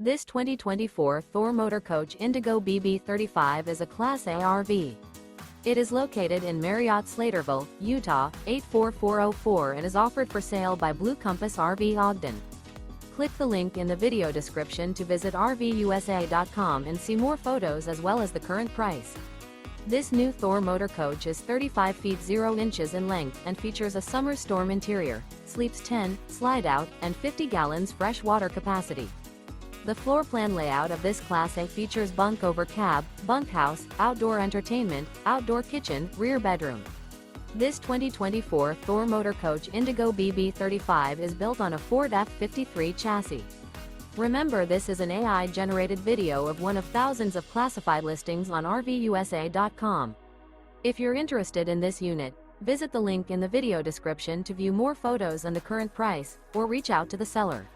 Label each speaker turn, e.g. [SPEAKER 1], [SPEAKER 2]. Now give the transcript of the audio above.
[SPEAKER 1] This 2024 Thor Motor Coach Indigo BB35 is a Class A RV. It is located in Marriott-Slaterville, Utah, 84404 and is offered for sale by Blue Compass RV Ogden. Click the link in the video description to visit RVUSA.com and see more photos as well as the current price. This new Thor Motor Coach is 35 feet 0 inches in length and features a summer storm interior, sleeps 10, slide-out, and 50 gallons fresh water capacity. The floor plan layout of this Class A features Bunk Over Cab, Bunkhouse, outdoor entertainment, outdoor kitchen, rear bedroom. This 2024 Thor Motor Coach Indigo BB35 is built on a Ford F53 chassis. Remember, this is an AI-generated video of one of thousands of classified listings on RVUSA.com. If you're interested in this unit, visit the link in the video description to view more photos and the current price, or reach out to the seller.